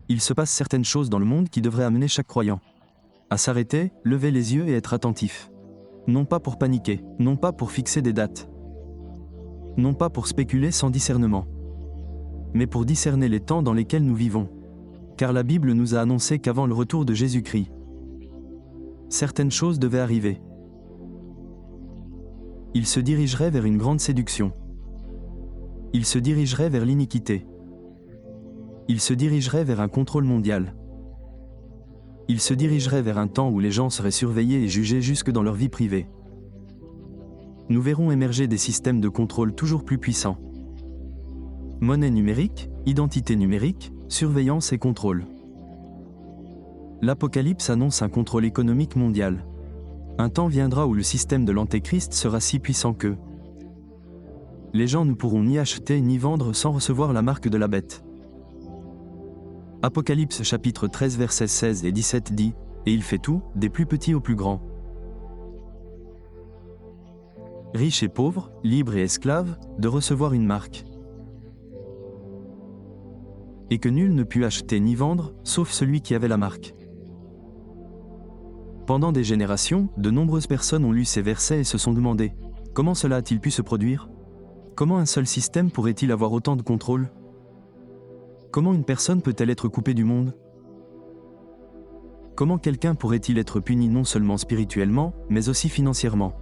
Il se passe certaines choses dans le monde qui devraient amener chaque croyant à s'arrêter, lever les yeux et être attentif. Non pas pour paniquer, non pas pour fixer des dates, non pas pour spéculer sans discernement, mais pour discerner les temps dans lesquels nous vivons. Car la Bible nous a annoncé qu'avant le retour de Jésus-Christ, certaines choses devaient arriver. Il se dirigerait vers une grande séduction. Il se dirigerait vers l'iniquité. Il se dirigerait vers un contrôle mondial. Il se dirigerait vers un temps où les gens seraient surveillés et jugés jusque dans leur vie privée. Nous verrons émerger des systèmes de contrôle toujours plus puissants. Monnaie numérique, identité numérique, surveillance et contrôle. L'Apocalypse annonce un contrôle économique mondial. Un temps viendra où le système de l'Antéchrist sera si puissant que les gens ne pourront ni acheter ni vendre sans recevoir la marque de la bête. Apocalypse chapitre 13 versets 16 et 17 dit « Et il fait tout, des plus petits aux plus grands. Riches et pauvres, libres et esclaves, de recevoir une marque. Et que nul ne put acheter ni vendre, sauf celui qui avait la marque. » Pendant des générations, de nombreuses personnes ont lu ces versets et se sont demandé « Comment cela a-t-il pu se produire ? Comment un seul système pourrait-il avoir autant de contrôle ? Comment une personne peut-elle être coupée du monde ? Comment quelqu'un pourrait-il être puni non seulement spirituellement, mais aussi financièrement ?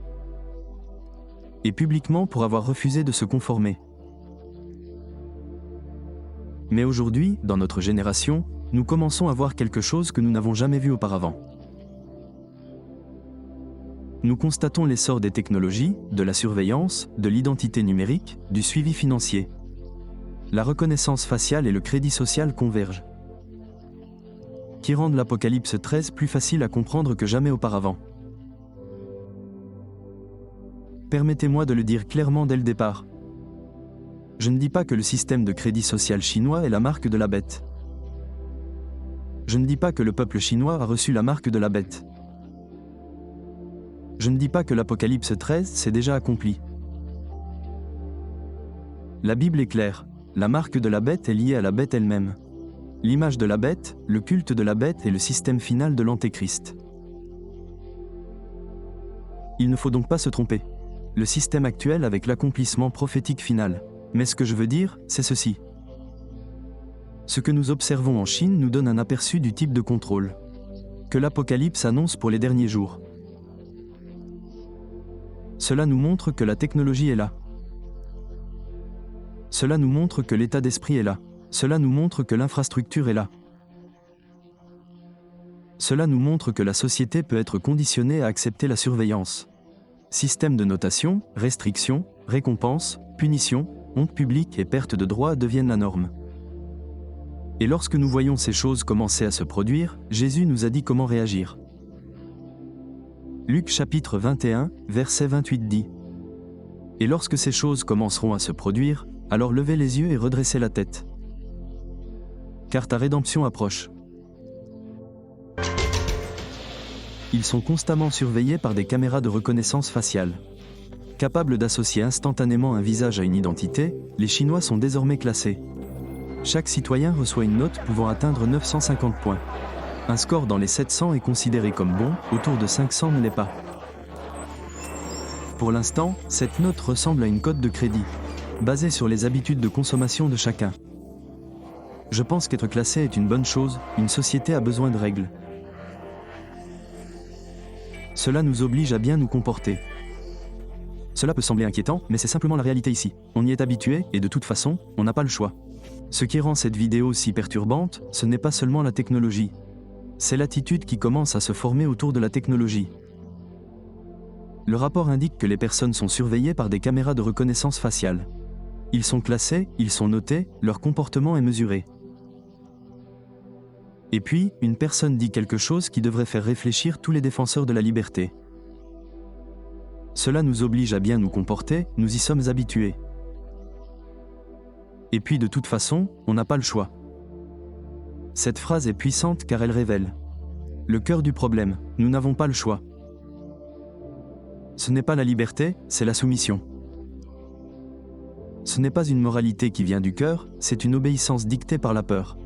Et publiquement pour avoir refusé de se conformer. Mais aujourd'hui, dans notre génération, nous commençons à voir quelque chose que nous n'avons jamais vu auparavant. Nous constatons l'essor des technologies, de la surveillance, de l'identité numérique, du suivi financier. La reconnaissance faciale et le crédit social convergent, qui rendent l'Apocalypse 13 plus facile à comprendre que jamais auparavant. Permettez-moi de le dire clairement dès le départ. Je ne dis pas que le système de crédit social chinois est la marque de la bête. Je ne dis pas que le peuple chinois a reçu la marque de la bête. Je ne dis pas que l'Apocalypse 13 s'est déjà accompli. La Bible est claire. La marque de la bête est liée à la bête elle-même. L'image de la bête, le culte de la bête est le système final de l'Antéchrist. Il ne faut donc pas se tromper. Le système actuel avec l'accomplissement prophétique final. Mais ce que je veux dire, c'est ceci. Ce que nous observons en Chine nous donne un aperçu du type de contrôle que l'Apocalypse annonce pour les derniers jours. Cela nous montre que la technologie est là. Cela nous montre que l'état d'esprit est là. Cela nous montre que l'infrastructure est là. Cela nous montre que la société peut être conditionnée à accepter la surveillance. Système de notation, restrictions, récompenses, punitions, honte publique et perte de droits deviennent la norme. Et lorsque nous voyons ces choses commencer à se produire, Jésus nous a dit comment réagir. Luc chapitre 21, verset 28 dit « Et lorsque ces choses commenceront à se produire, alors levez les yeux et redressez la tête. Car ta rédemption approche. » Ils sont constamment surveillés par des caméras de reconnaissance faciale. Capables d'associer instantanément un visage à une identité, les Chinois sont désormais classés. Chaque citoyen reçoit une note pouvant atteindre 950 points. Un score dans les 700 est considéré comme bon, autour de 500 ne l'est pas. Pour l'instant, cette note ressemble à une cote de crédit, basée sur les habitudes de consommation de chacun. Je pense qu'être classé est une bonne chose, une société a besoin de règles. Cela nous oblige à bien nous comporter. Cela peut sembler inquiétant, mais c'est simplement la réalité ici. On y est habitué, et de toute façon, on n'a pas le choix. Ce qui rend cette vidéo si perturbante, ce n'est pas seulement la technologie. C'est l'attitude qui commence à se former autour de la technologie. Le rapport indique que les personnes sont surveillées par des caméras de reconnaissance faciale. Ils sont classés, ils sont notés, leur comportement est mesuré. Et puis, une personne dit quelque chose qui devrait faire réfléchir tous les défenseurs de la liberté. Cela nous oblige à bien nous comporter, nous y sommes habitués. Et puis de toute façon, on n'a pas le choix. Cette phrase est puissante car elle révèle le cœur du problème, nous n'avons pas le choix. Ce n'est pas la liberté, c'est la soumission. Ce n'est pas une moralité qui vient du cœur, c'est une obéissance dictée par la peur.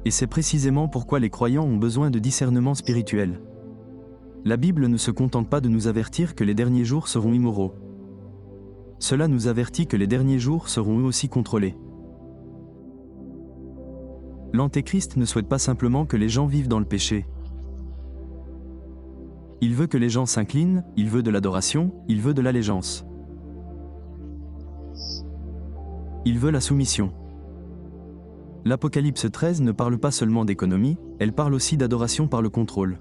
Et c'est précisément pourquoi les croyants ont besoin de discernement spirituel. La Bible ne se contente pas de nous avertir que les derniers jours seront immoraux. Cela nous avertit que les derniers jours seront eux aussi contrôlés. L'Antéchrist ne souhaite pas simplement que les gens vivent dans le péché. Il veut que les gens s'inclinent, il veut de l'adoration, il veut de l'allégeance. Il veut la soumission. L'Apocalypse 13 ne parle pas seulement d'économie, elle parle aussi d'adoration par le contrôle.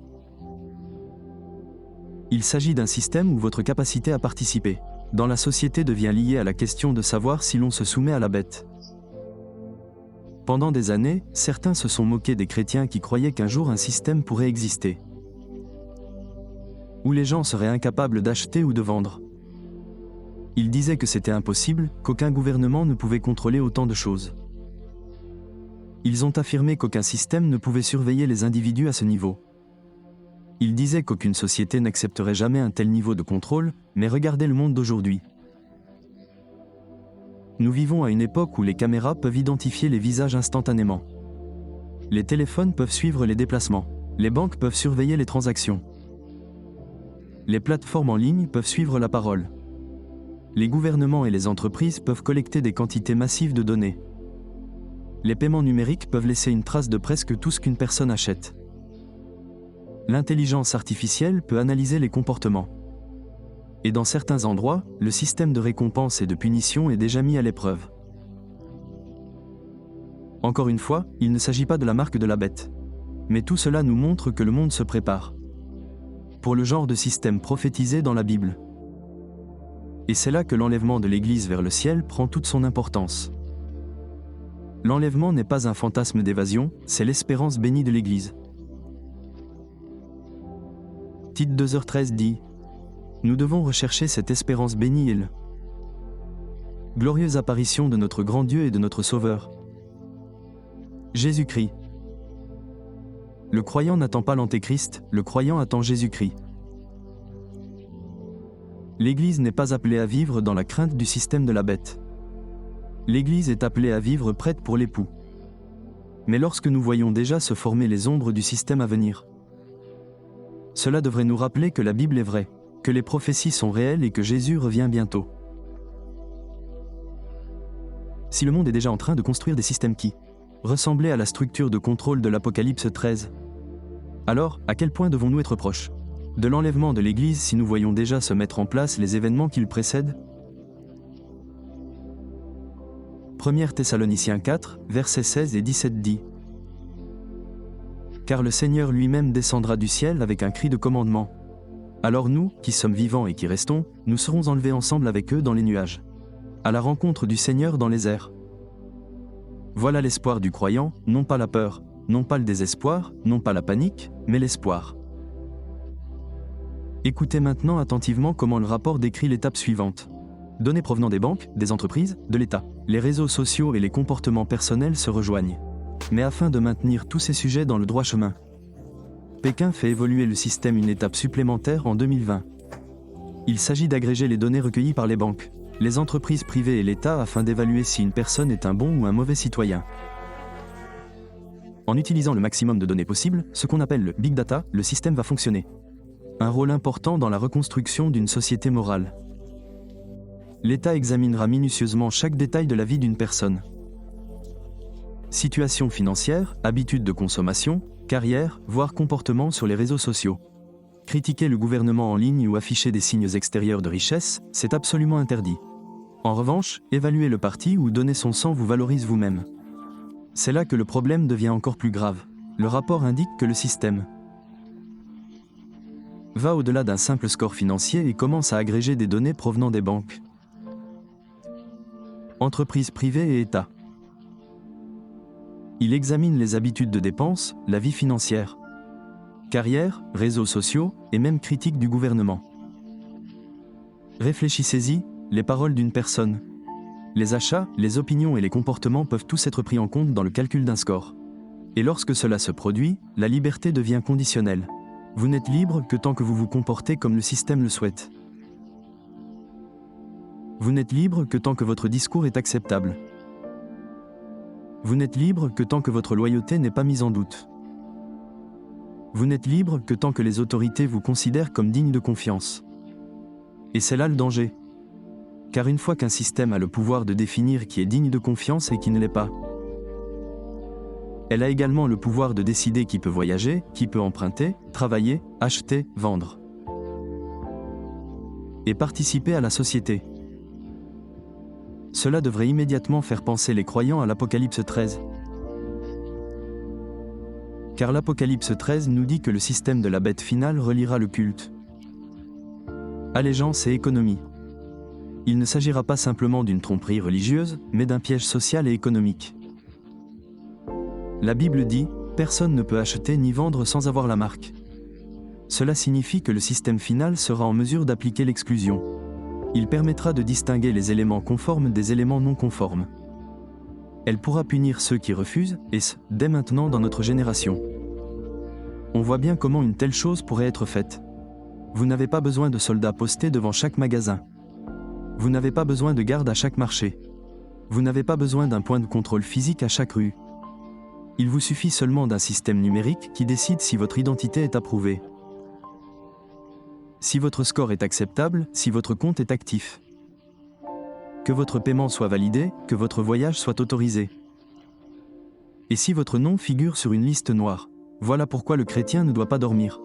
Il s'agit d'un système où votre capacité à participer dans la société devient liée à la question de savoir si l'on se soumet à la bête. Pendant des années, certains se sont moqués des chrétiens qui croyaient qu'un jour un système pourrait exister, où les gens seraient incapables d'acheter ou de vendre. Ils disaient que c'était impossible, qu'aucun gouvernement ne pouvait contrôler autant de choses. Ils ont affirmé qu'aucun système ne pouvait surveiller les individus à ce niveau. Ils disaient qu'aucune société n'accepterait jamais un tel niveau de contrôle, mais regardez le monde d'aujourd'hui. Nous vivons à une époque où les caméras peuvent identifier les visages instantanément. Les téléphones peuvent suivre les déplacements. Les banques peuvent surveiller les transactions. Les plateformes en ligne peuvent suivre la parole. Les gouvernements et les entreprises peuvent collecter des quantités massives de données. Les paiements numériques peuvent laisser une trace de presque tout ce qu'une personne achète. L'intelligence artificielle peut analyser les comportements. Et dans certains endroits, le système de récompense et de punition est déjà mis à l'épreuve. Encore une fois, il ne s'agit pas de la marque de la bête. Mais tout cela nous montre que le monde se prépare pour le genre de système prophétisé dans la Bible. Et c'est là que l'enlèvement de l'Église vers le ciel prend toute son importance. L'enlèvement n'est pas un fantasme d'évasion, c'est l'espérance bénie de l'Église. Tite 2h13 dit « Nous devons rechercher cette espérance bénie et le glorieuse apparition de notre grand Dieu et de notre Sauveur, Jésus-Christ. » Le croyant n'attend pas l'Antéchrist, le croyant attend Jésus-Christ. L'Église n'est pas appelée à vivre dans la crainte du système de la bête. L'Église est appelée à vivre prête pour l'époux. Mais lorsque nous voyons déjà se former les ombres du système à venir, cela devrait nous rappeler que la Bible est vraie, que les prophéties sont réelles et que Jésus revient bientôt. Si le monde est déjà en train de construire des systèmes qui ressemblaient à la structure de contrôle de l'Apocalypse 13, alors, à quel point devons-nous être proches de l'enlèvement de l'Église si nous voyons déjà se mettre en place les événements qui le précèdent? 1 Thessaloniciens 4, versets 16 et 17 dit « Car le Seigneur lui-même descendra du ciel avec un cri de commandement. Alors nous, qui sommes vivants et qui restons, nous serons enlevés ensemble avec eux dans les nuages, à la rencontre du Seigneur dans les airs. Voilà l'espoir du croyant, non pas la peur, non pas le désespoir, non pas la panique, mais l'espoir. » Écoutez maintenant attentivement comment le rapport décrit l'étape suivante. Données provenant des banques, des entreprises, de l'État. Les réseaux sociaux et les comportements personnels se rejoignent. Mais afin de maintenir tous ces sujets dans le droit chemin, Pékin fait évoluer le système une étape supplémentaire en 2020. Il s'agit d'agréger les données recueillies par les banques, les entreprises privées et l'État afin d'évaluer si une personne est un bon ou un mauvais citoyen. En utilisant le maximum de données possibles, ce qu'on appelle le Big Data, le système va fonctionner. Un rôle important dans la reconstruction d'une société morale. L'État examinera minutieusement chaque détail de la vie d'une personne. Situation financière, habitudes de consommation, carrière, voire comportement sur les réseaux sociaux. Critiquer le gouvernement en ligne ou afficher des signes extérieurs de richesse, c'est absolument interdit. En revanche, évaluer le parti ou donner son sang vous valorise vous-même. C'est là que le problème devient encore plus grave. Le rapport indique que le système va au-delà d'un simple score financier et commence à agréger des données provenant des banques, entreprises privées et États. Il examine les habitudes de dépenses, la vie financière, carrière, réseaux sociaux et même critiques du gouvernement. Réfléchissez-y, les paroles d'une personne, les achats, les opinions et les comportements peuvent tous être pris en compte dans le calcul d'un score. Et lorsque cela se produit, la liberté devient conditionnelle. Vous n'êtes libre que tant que vous vous comportez comme le système le souhaite. Vous n'êtes libre que tant que votre discours est acceptable. Vous n'êtes libre que tant que votre loyauté n'est pas mise en doute. Vous n'êtes libre que tant que les autorités vous considèrent comme digne de confiance. Et c'est là le danger. Car une fois qu'un système a le pouvoir de définir qui est digne de confiance et qui ne l'est pas, elle a également le pouvoir de décider qui peut voyager, qui peut emprunter, travailler, acheter, vendre et participer à la société. Cela devrait immédiatement faire penser les croyants à l'Apocalypse 13. Car l'Apocalypse 13 nous dit que le système de la bête finale reliera le culte, allégeance et économie. Il ne s'agira pas simplement d'une tromperie religieuse, mais d'un piège social et économique. La Bible dit « Personne ne peut acheter ni vendre sans avoir la marque ». Cela signifie que le système final sera en mesure d'appliquer l'exclusion. Il permettra de distinguer les éléments conformes des éléments non conformes. Elle pourra punir ceux qui refusent, et ce, dès maintenant dans notre génération. On voit bien comment une telle chose pourrait être faite. Vous n'avez pas besoin de soldats postés devant chaque magasin. Vous n'avez pas besoin de garde à chaque marché. Vous n'avez pas besoin d'un point de contrôle physique à chaque rue. Il vous suffit seulement d'un système numérique qui décide si votre identité est approuvée, si votre score est acceptable, si votre compte est actif, que votre paiement soit validé, que votre voyage soit autorisé, et si votre nom figure sur une liste noire. Voilà pourquoi le chrétien ne doit pas dormir.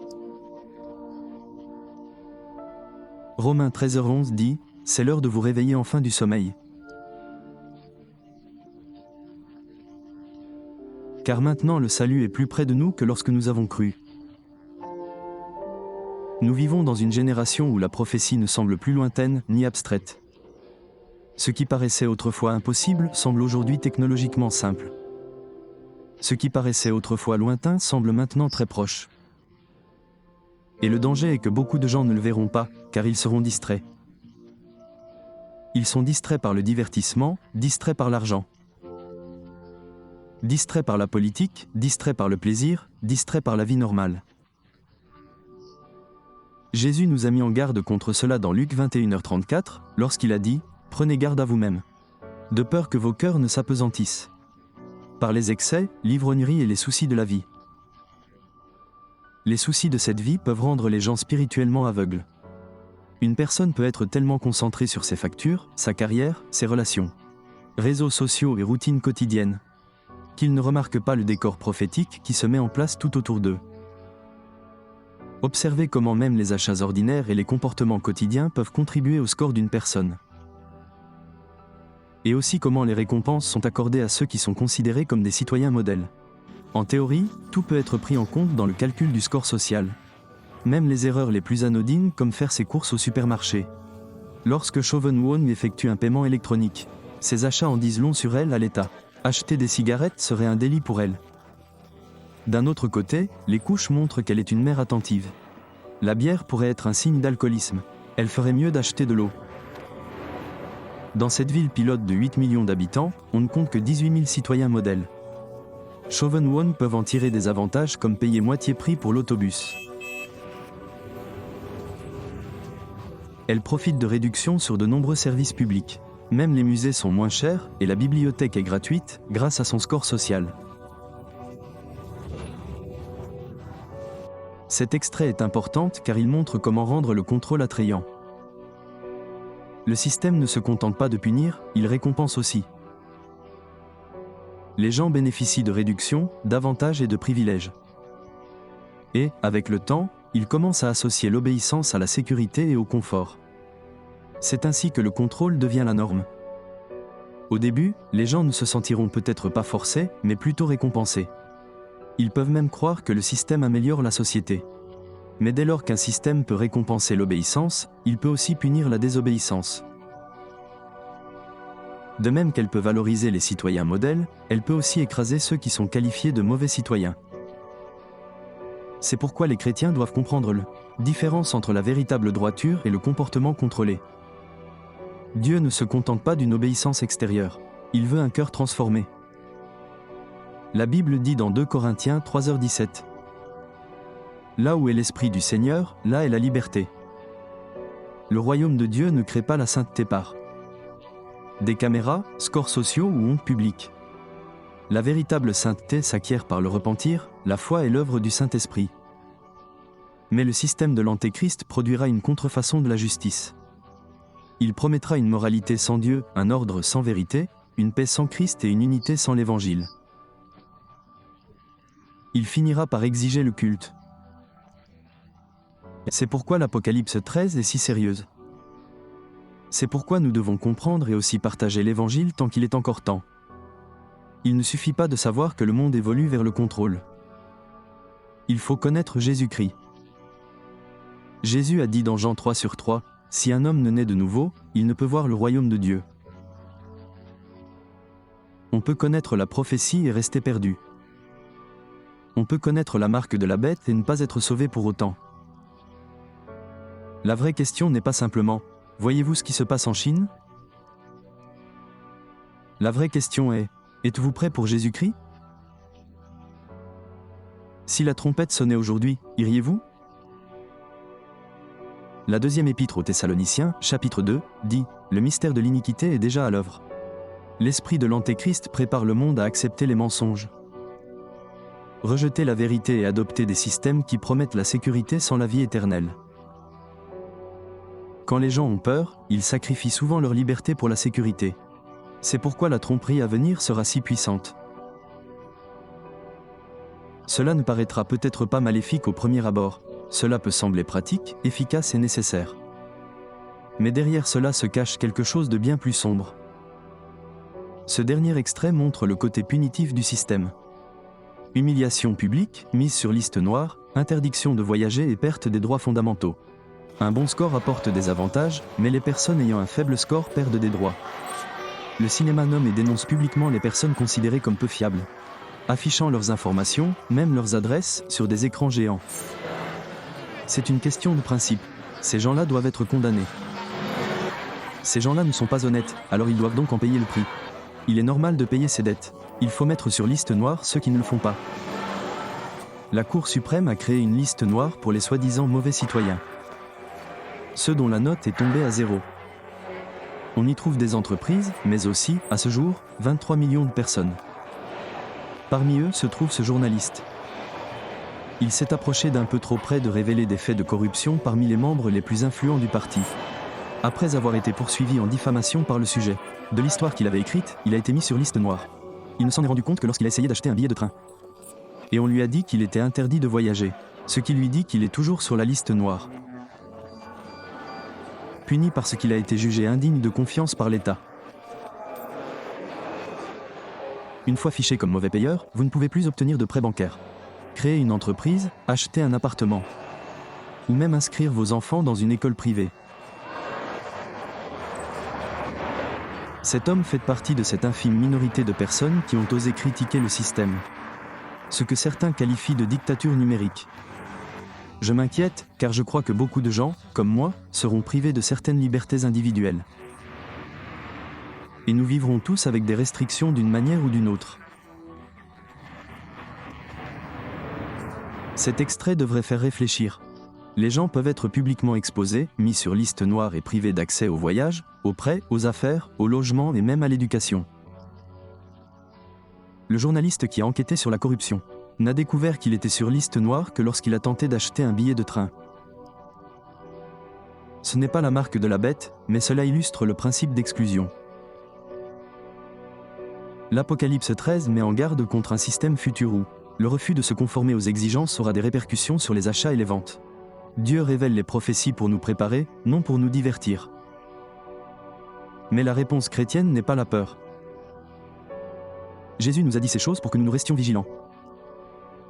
Romains 13h11 dit « C'est l'heure de vous réveiller enfin du sommeil. Car maintenant le salut est plus près de nous que lorsque nous avons cru. » Nous vivons dans une génération où la prophétie ne semble plus lointaine ni abstraite. Ce qui paraissait autrefois impossible semble aujourd'hui technologiquement simple. Ce qui paraissait autrefois lointain semble maintenant très proche. Et le danger est que beaucoup de gens ne le verront pas, car ils seront distraits. Ils sont distraits par le divertissement, distraits par l'argent, distraits par la politique, distraits par le plaisir, distraits par la vie normale. Jésus nous a mis en garde contre cela dans Luc 21h34, lorsqu'il a dit « Prenez garde à vous-même, de peur que vos cœurs ne s'apesantissent par les excès, l'ivrognerie et les soucis de la vie. » Les soucis de cette vie peuvent rendre les gens spirituellement aveugles. Une personne peut être tellement concentrée sur ses factures, sa carrière, ses relations, réseaux sociaux et routines quotidiennes, qu'il ne remarque pas le décor prophétique qui se met en place tout autour d'eux. Observez comment même les achats ordinaires et les comportements quotidiens peuvent contribuer au score d'une personne. Et aussi comment les récompenses sont accordées à ceux qui sont considérés comme des citoyens modèles. En théorie, tout peut être pris en compte dans le calcul du score social. Même les erreurs les plus anodines comme faire ses courses au supermarché. Lorsque Chauvin Won effectue un paiement électronique, ses achats en disent long sur elle à l'État. Acheter des cigarettes serait un délit pour elle. D'un autre côté, les couches montrent qu'elle est une mère attentive. La bière pourrait être un signe d'alcoolisme. Elle ferait mieux d'acheter de l'eau. Dans cette ville pilote de 8 millions d'habitants, on ne compte que 18 000 citoyens modèles. Chauvin Won peuvent en tirer des avantages comme payer moitié prix pour l'autobus. Elle profite de réductions sur de nombreux services publics. Même les musées sont moins chers et la bibliothèque est gratuite grâce à son score social. Cet extrait est important car il montre comment rendre le contrôle attrayant. Le système ne se contente pas de punir, il récompense aussi. Les gens bénéficient de réductions, d'avantages et de privilèges. Et, avec le temps, ils commencent à associer l'obéissance à la sécurité et au confort. C'est ainsi que le contrôle devient la norme. Au début, les gens ne se sentiront peut-être pas forcés, mais plutôt récompensés. Ils peuvent même croire que le système améliore la société. Mais dès lors qu'un système peut récompenser l'obéissance, il peut aussi punir la désobéissance. De même qu'elle peut valoriser les citoyens modèles, elle peut aussi écraser ceux qui sont qualifiés de mauvais citoyens. C'est pourquoi les chrétiens doivent comprendre la différence entre la véritable droiture et le comportement contrôlé. Dieu ne se contente pas d'une obéissance extérieure. Il veut un cœur transformé. La Bible dit dans 2 Corinthiens 3h17. Là où est l'Esprit du Seigneur, là est la liberté. Le royaume de Dieu ne crée pas la sainteté par des caméras, scores sociaux ou honte publique. La véritable sainteté s'acquiert par le repentir, la foi est l'œuvre du Saint-Esprit. Mais le système de l'Antéchrist produira une contrefaçon de la justice. Il promettra une moralité sans Dieu, un ordre sans vérité, une paix sans Christ et une unité sans l'Évangile. Il finira par exiger le culte. C'est pourquoi l'Apocalypse 13 est si sérieuse. C'est pourquoi nous devons comprendre et aussi partager l'Évangile tant qu'il est encore temps. Il ne suffit pas de savoir que le monde évolue vers le contrôle. Il faut connaître Jésus-Christ. Jésus a dit dans Jean 3:3, « Si un homme ne naît de nouveau, il ne peut voir le royaume de Dieu. » On peut connaître la prophétie et rester perdu. On peut connaître la marque de la bête et ne pas être sauvé pour autant. La vraie question n'est pas simplement « Voyez-vous ce qui se passe en Chine ?» La vraie question est « Êtes-vous prêt pour Jésus-Christ ?» Si la trompette sonnait aujourd'hui, iriez-vous ? La deuxième épître aux Thessaloniciens, chapitre 2, dit « Le mystère de l'iniquité est déjà à l'œuvre. L'esprit de l'Antéchrist prépare le monde à accepter les mensonges. Rejeter la vérité et adopter des systèmes qui promettent la sécurité sans la vie éternelle. Quand les gens ont peur, ils sacrifient souvent leur liberté pour la sécurité. C'est pourquoi la tromperie à venir sera si puissante. Cela ne paraîtra peut-être pas maléfique au premier abord. Cela peut sembler pratique, efficace et nécessaire. Mais derrière cela se cache quelque chose de bien plus sombre. Ce dernier extrait montre le côté punitif du système. Humiliation publique, mise sur liste noire, interdiction de voyager et perte des droits fondamentaux. Un bon score apporte des avantages, mais les personnes ayant un faible score perdent des droits. Le cinéma nomme et dénonce publiquement les personnes considérées comme peu fiables, affichant leurs informations, même leurs adresses, sur des écrans géants. C'est une question de principe. Ces gens-là doivent être condamnés. Ces gens-là ne sont pas honnêtes, alors ils doivent donc en payer le prix. Il est normal de payer ses dettes. Il faut mettre sur liste noire ceux qui ne le font pas. La Cour suprême a créé une liste noire pour les soi-disant mauvais citoyens. Ceux dont la note est tombée à 0. On y trouve des entreprises, mais aussi, à ce jour, 23 millions de personnes. Parmi eux se trouve ce journaliste. Il s'est approché d'un peu trop près de révéler des faits de corruption parmi les membres les plus influents du parti. Après avoir été poursuivi en diffamation par le sujet de l'histoire qu'il avait écrite, il a été mis sur liste noire. Il ne s'en est rendu compte que lorsqu'il a essayé d'acheter un billet de train. Et on lui a dit qu'il était interdit de voyager, ce qui lui dit qu'il est toujours sur la liste noire. Puni parce qu'il a été jugé indigne de confiance par l'État. Une fois fiché comme mauvais payeur, vous ne pouvez plus obtenir de prêt bancaire. Créer une entreprise, acheter un appartement. Ou même inscrire vos enfants dans une école privée. Cet homme fait partie de cette infime minorité de personnes qui ont osé critiquer le système. Ce que certains qualifient de dictature numérique. Je m'inquiète, car je crois que beaucoup de gens, comme moi, seront privés de certaines libertés individuelles. Et nous vivrons tous avec des restrictions d'une manière ou d'une autre. Cet extrait devrait faire réfléchir. Les gens peuvent être publiquement exposés, mis sur liste noire et privés d'accès au voyage, aux prêts, aux affaires, au logement et même à l'éducation. Le journaliste qui a enquêté sur la corruption n'a découvert qu'il était sur liste noire que lorsqu'il a tenté d'acheter un billet de train. Ce n'est pas la marque de la bête, mais cela illustre le principe d'exclusion. L'Apocalypse 13 met en garde contre un système futur où le refus de se conformer aux exigences aura des répercussions sur les achats et les ventes. Dieu révèle les prophéties pour nous préparer, non pour nous divertir. Mais la réponse chrétienne n'est pas la peur. Jésus nous a dit ces choses pour que nous nous restions vigilants.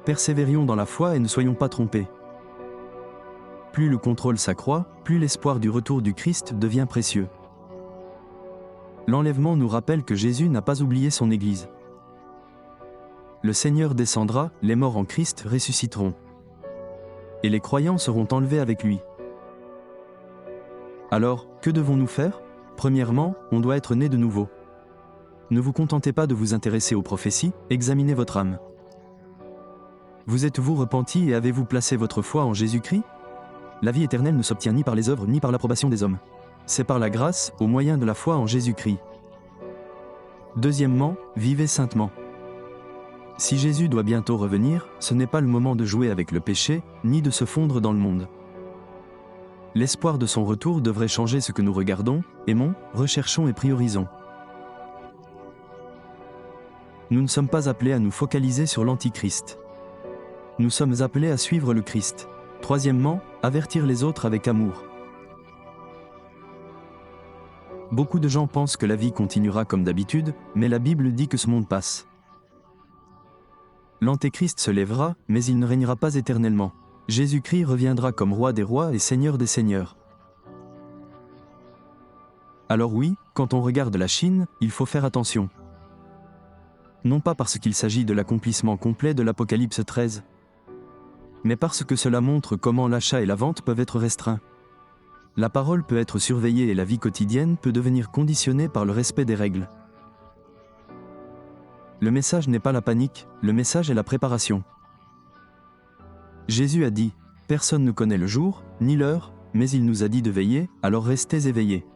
Persévérions dans la foi et ne soyons pas trompés. Plus le contrôle s'accroît, plus l'espoir du retour du Christ devient précieux. L'enlèvement nous rappelle que Jésus n'a pas oublié son Église. Le Seigneur descendra, les morts en Christ ressusciteront. Et les croyants seront enlevés avec lui. Alors, que devons-nous faire ? Premièrement, on doit être né de nouveau. Ne vous contentez pas de vous intéresser aux prophéties, examinez votre âme. Vous êtes-vous repenti et avez-vous placé votre foi en Jésus-Christ ? La vie éternelle ne s'obtient ni par les œuvres ni par l'approbation des hommes. C'est par la grâce, au moyen de la foi en Jésus-Christ. Deuxièmement, vivez saintement. Si Jésus doit bientôt revenir, ce n'est pas le moment de jouer avec le péché, ni de se fondre dans le monde. L'espoir de son retour devrait changer ce que nous regardons, aimons, recherchons et priorisons. Nous ne sommes pas appelés à nous focaliser sur l'Antichrist. Nous sommes appelés à suivre le Christ. Troisièmement, avertir les autres avec amour. Beaucoup de gens pensent que la vie continuera comme d'habitude, mais la Bible dit que ce monde passe. L'Antéchrist se lèvera, mais il ne régnera pas éternellement. Jésus-Christ reviendra comme roi des rois et seigneur des seigneurs. Alors oui, quand on regarde la Chine, il faut faire attention. Non pas parce qu'il s'agit de l'accomplissement complet de l'Apocalypse 13, mais parce que cela montre comment l'achat et la vente peuvent être restreints. La parole peut être surveillée et la vie quotidienne peut devenir conditionnée par le respect des règles. Le message n'est pas la panique, le message est la préparation. Jésus a dit « Personne ne connaît le jour, ni l'heure, mais il nous a dit de veiller, alors restez éveillés. »